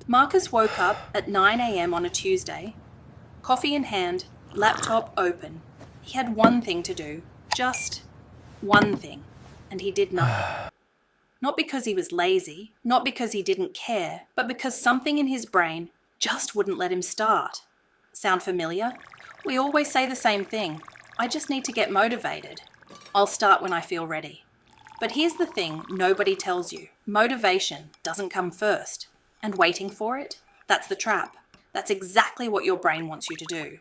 Marcus woke up at 9 a.m. on a Tuesday, coffee in hand, laptop open. He had one thing to do, just one thing, and he did nothing. Not because he was lazy, not because he didn't care, but because something in his brain just wouldn't let him start. Sound familiar? We always say the same thing. I just need to get motivated. I'll start when I feel ready. But here's the thing nobody tells you. Motivation doesn't come first. And waiting for it, that's the trap. That's exactly what your brain wants you to do.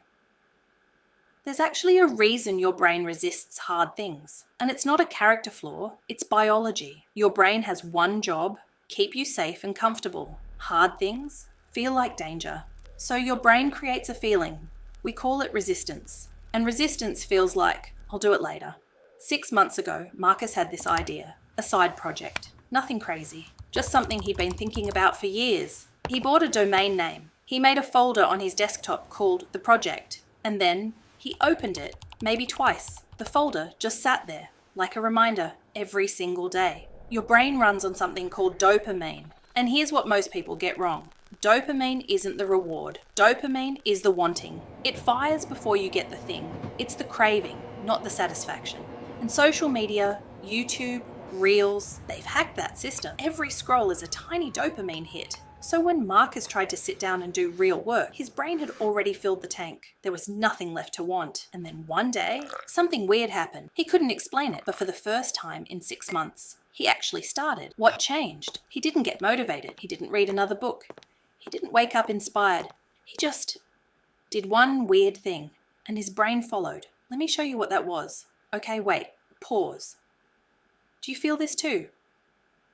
There's actually a reason your brain resists hard things. And it's not a character flaw, it's biology. Your brain has one job: keep you safe and comfortable. Hard things feel like danger. So your brain creates a feeling. We call it resistance. And resistance feels like, I'll do it later. 6 months ago, Marcus had this idea, a side project. Nothing crazy, just something he'd been thinking about for years. He bought a domain name. He made a folder on his desktop called The Project, and then he opened it, maybe twice. The folder just sat there, like a reminder, every single day. Your brain runs on something called dopamine, and here's what most people get wrong. Dopamine isn't the reward. Dopamine is the wanting. It fires before you get the thing. It's the craving, not the satisfaction. And social media, YouTube, Reels, they've hacked that system. Every scroll is a tiny dopamine hit. So when Marcus tried to sit down and do real work, his brain had already filled the tank. There was nothing left to want. And then one day, something weird happened. He couldn't explain it, but for the first time in 6 months, he actually started. What changed? He didn't get motivated. He didn't read another book. He didn't wake up inspired. He just did one weird thing, and his brain followed. Let me show you what that was. Okay, wait, pause. Do you feel this too?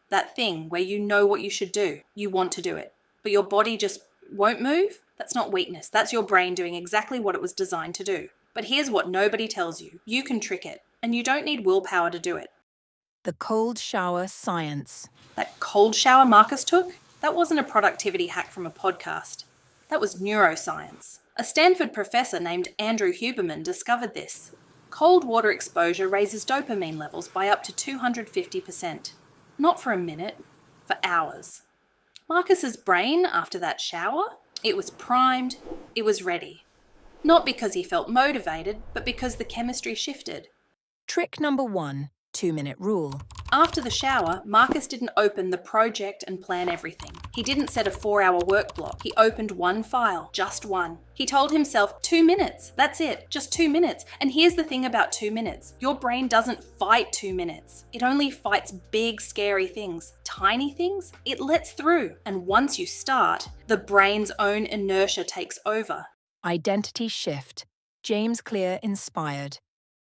That thing where you know what you should do, you want to do it, but your body just won't move? That's not weakness, that's your brain doing exactly what it was designed to do. But here's what nobody tells you. You can trick it, and you don't need willpower to do it. The cold shower science. That cold shower Marcus took? That wasn't a productivity hack from a podcast. That was neuroscience. A Stanford professor named Andrew Huberman discovered this. Cold water exposure raises dopamine levels by up to 250%. Not for a minute, for hours. Marcus's brain, after that shower, it was primed, it was ready. Not because he felt motivated, but because the chemistry shifted. Trick number 1, 2-minute rule. After the shower, Marcus didn't open the project and plan everything. He didn't set a 4-hour work block. He opened one file, just one. He told himself 2 minutes. That's it, just 2 minutes. And here's the thing about 2 minutes. Your brain doesn't fight 2 minutes. It only fights big, scary things. Tiny things, it lets through. And once you start, the brain's own inertia takes over. Identity shift. James Clear inspired.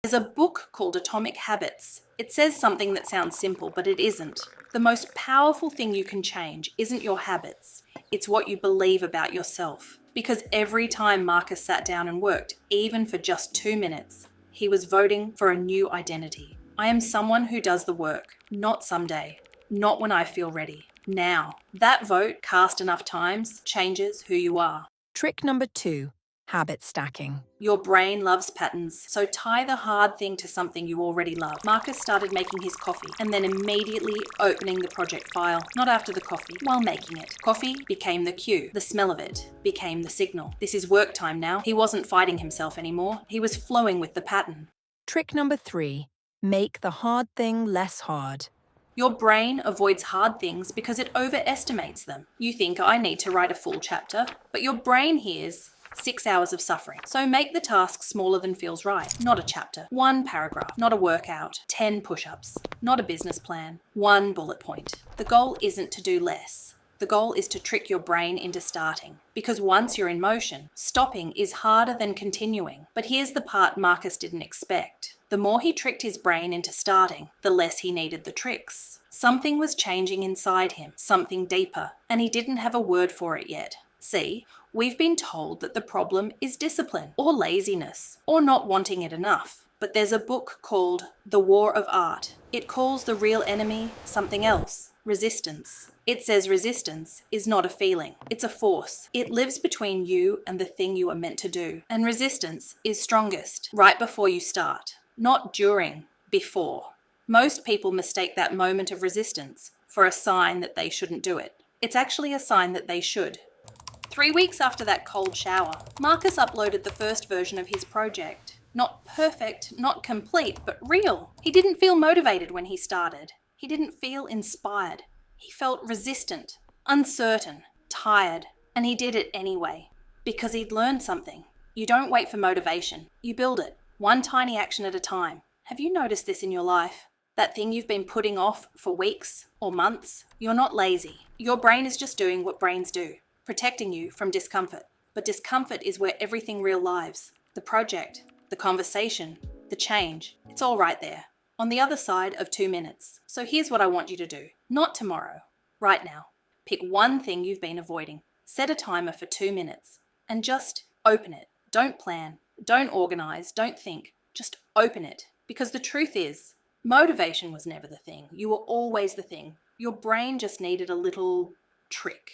There's a book called Atomic Habits. It says something that sounds simple, but it isn't. The most powerful thing you can change isn't your habits. It's what you believe about yourself. Because every time Marcus sat down and worked, even for just 2 minutes, he was voting for a new identity. I am someone who does the work, not someday, not when I feel ready, now. That vote, cast enough times, changes who you are. Trick number 2, habit stacking. Your brain loves patterns, so tie the hard thing to something you already love. Marcus started making his coffee and then immediately opening the project file. Not after the coffee, while making it. Coffee became the cue. The smell of it became the signal. This is work time now. He wasn't fighting himself anymore. He was flowing with the pattern. Trick number 3, make the hard thing less hard. Your brain avoids hard things because it overestimates them. You think, I need to write a full chapter, but your brain hears 6 hours of suffering. So make the task smaller than feels right. Not a chapter. 1 paragraph. Not a workout. 10 push-ups. Not a business plan. 1 bullet point. The goal isn't to do less. The goal is to trick your brain into starting. Because once you're in motion, stopping is harder than continuing. But here's the part Marcus didn't expect. The more he tricked his brain into starting, the less he needed the tricks. Something was changing inside him, something deeper, and he didn't have a word for it yet. See, we've been told that the problem is discipline, or laziness, or not wanting it enough. But there's a book called The War of Art. It calls the real enemy something else, resistance. It says resistance is not a feeling, it's a force. It lives between you and the thing you are meant to do. And resistance is strongest right before you start, not during, before. Most people mistake that moment of resistance for a sign that they shouldn't do it. It's actually a sign that they should. 3 weeks after that cold shower, Marcus uploaded the first version of his project. Not perfect, not complete, but real. He didn't feel motivated when he started. He didn't feel inspired. He felt resistant, uncertain, tired, and he did it anyway. Because he'd learned something. You don't wait for motivation. You build it, one tiny action at a time. Have you noticed this in your life? That thing you've been putting off for weeks or months? You're not lazy. Your brain is just doing what brains do, protecting you from discomfort. But discomfort is where everything real lives. The project, the conversation, the change. It's all right there, on the other side of 2 minutes. So here's what I want you to do. Not tomorrow, right now. Pick one thing you've been avoiding. Set a timer for 2 minutes and just open it. Don't plan, don't organize, don't think. Just open it. Because the truth is, motivation was never the thing. You were always the thing. Your brain just needed a little trick.